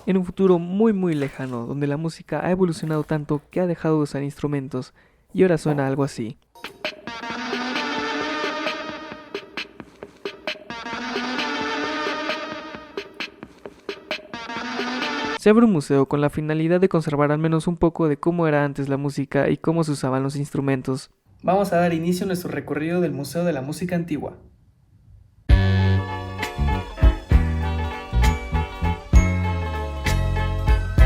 en un futuro muy muy lejano, donde la música ha evolucionado tanto que ha dejado de usar instrumentos y ahora suena algo así. Se abre un museo con la finalidad de conservar al menos un poco de cómo era antes la música y cómo se usaban los instrumentos. Vamos a dar inicio a nuestro recorrido del Museo de la Música Antigua.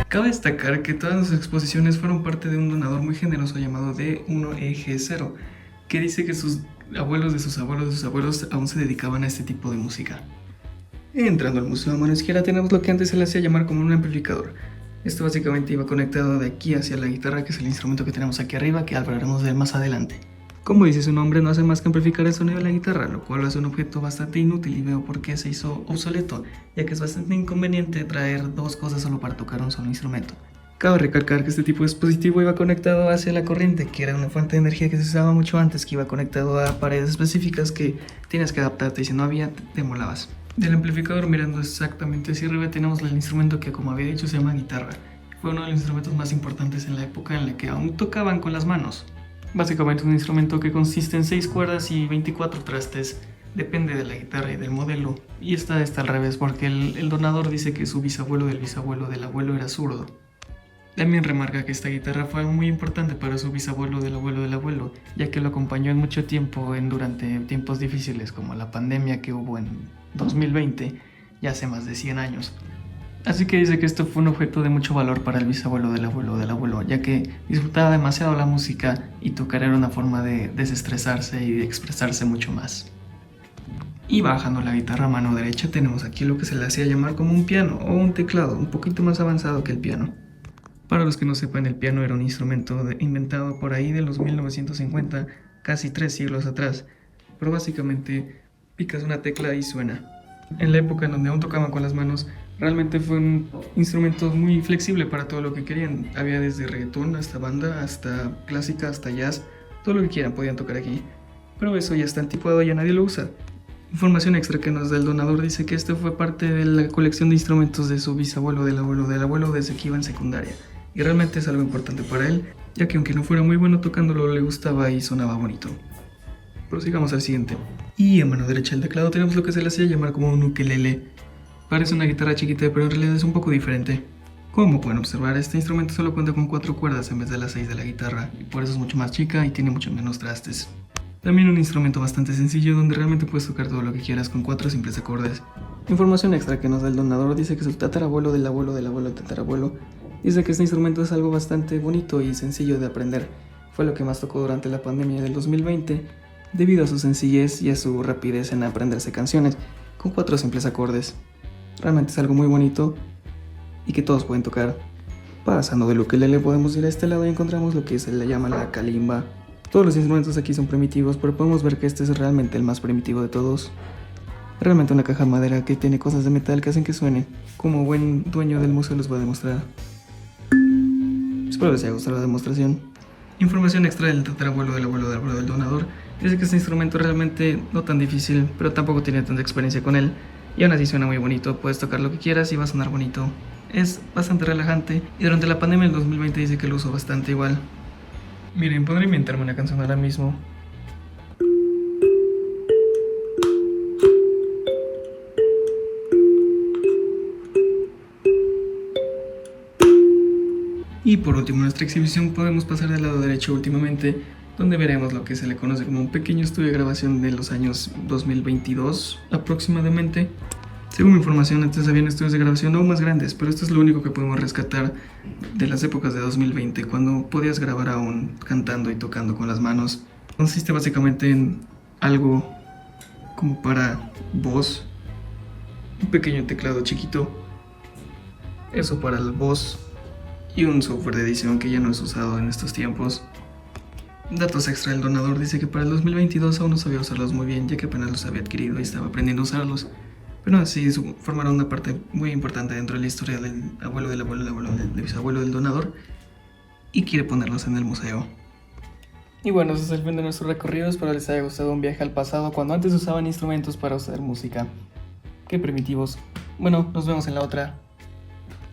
Cabe destacar que todas las exposiciones fueron parte de un donador muy generoso llamado D1EG0, que dice que sus abuelos de sus abuelos de sus abuelos aún se dedicaban a este tipo de música. Entrando al museo a mano izquierda tenemos lo que antes se le hacía llamar como un amplificador. Esto básicamente iba conectado de aquí hacia la guitarra, que es el instrumento que tenemos aquí arriba, que hablaremos de él más adelante. Como dice su nombre, no hace más que amplificar el sonido de la guitarra, lo cual es un objeto bastante inútil y veo por qué se hizo obsoleto, ya que es bastante inconveniente traer dos cosas solo para tocar un solo instrumento. Cabe recalcar que este tipo de dispositivo iba conectado hacia la corriente, que era una fuente de energía que se usaba mucho antes, que iba conectado a paredes específicas que tienes que adaptarte y si no había, te molabas. Del amplificador, mirando exactamente hacia arriba, tenemos el instrumento que, como había dicho, se llama guitarra. Fue uno de los instrumentos más importantes en la época en la que aún tocaban con las manos. Básicamente es un instrumento que consiste en 6 cuerdas y 24 trastes. Depende de la guitarra y del modelo. Y esta está al revés porque el donador dice que su bisabuelo del bisabuelo del abuelo era zurdo. También remarca que esta guitarra fue muy importante para su bisabuelo del abuelo, ya que lo acompañó en mucho tiempo durante tiempos difíciles como la pandemia que hubo en 2020, ya hace más de 100 años. Así que dice que esto fue un objeto de mucho valor para el bisabuelo del abuelo, ya que disfrutaba demasiado la música y tocar era una forma de desestresarse y de expresarse mucho más. Y bajando la guitarra a mano derecha tenemos aquí lo que se le hacía llamar como un piano o un teclado, un poquito más avanzado que el piano. Para los que no sepan, el piano era un instrumento inventado por ahí de los 1950, casi 3 siglos atrás, pero básicamente picas una tecla y suena. En la época en donde aún tocaban con las manos, realmente fue un instrumento muy flexible para todo lo que querían. Había desde reggaetón hasta banda, hasta clásica, hasta jazz, todo lo que quieran podían tocar aquí. Pero eso ya está anticuado, ya nadie lo usa. Información extra que nos da el donador dice que este fue parte de la colección de instrumentos de su bisabuelo del abuelo desde que iba en secundaria. Y realmente es algo importante para él, ya que aunque no fuera muy bueno tocándolo, le gustaba y sonaba bonito. Prosigamos al siguiente. Y a mano derecha del teclado tenemos lo que se le hacía llamar como un ukelele. Parece una guitarra chiquita, pero en realidad es un poco diferente. Como pueden observar, este instrumento solo cuenta con 4 cuerdas en vez de las 6 de la guitarra, y por eso es mucho más chica y tiene mucho menos trastes. También un instrumento bastante sencillo donde realmente puedes tocar todo lo que quieras con 4 simples acordes. Información extra que nos da el donador dice que su tatarabuelo del abuelo del tatarabuelo dice que este instrumento es algo bastante bonito y sencillo de aprender. Fue lo que más tocó durante la pandemia del 2020, debido a su sencillez y a su rapidez en aprenderse canciones, con 4 simples acordes. Realmente es algo muy bonito y que todos pueden tocar. Pasando del ukelele podemos ir a este lado y encontramos lo que se le llama la kalimba. Todos los instrumentos aquí son primitivos, pero podemos ver que este es realmente el más primitivo de todos. Realmente una caja de madera que tiene cosas de metal que hacen que suene. Como buen dueño del museo les voy a demostrar. Espero les haya gustado la demostración. Información extra del tatarabuelo del abuelo del donador. Dice que este instrumento realmente no tan difícil, pero tampoco tiene tanta experiencia con él. Y aún así suena muy bonito, puedes tocar lo que quieras y va a sonar bonito. Es bastante relajante y durante la pandemia del 2020 dice que lo usó bastante igual. Miren, podría inventarme una canción ahora mismo. Y por último, en nuestra exhibición podemos pasar del lado derecho últimamente, donde veremos lo que se le conoce como un pequeño estudio de grabación de los años 2022 aproximadamente. Según mi información, antes habían estudios de grabación aún más grandes, pero esto es lo único que podemos rescatar de las épocas de 2020, cuando podías grabar aún cantando y tocando con las manos. Consiste básicamente en algo como para voz, un pequeño teclado chiquito, eso para la voz, y un software de edición que ya no es usado en estos tiempos. Datos extra, el donador dice que para el 2022 aún no sabía usarlos muy bien, ya que apenas los había adquirido y estaba aprendiendo a usarlos. Pero así formaron una parte muy importante dentro de la historia del abuelo del bisabuelo del donador, y quiere ponerlos en el museo. Y bueno, ese es el fin de nuestro recorrido. Espero les haya gustado un viaje al pasado cuando antes usaban instrumentos para hacer música. Qué primitivos. Bueno, nos vemos en la otra.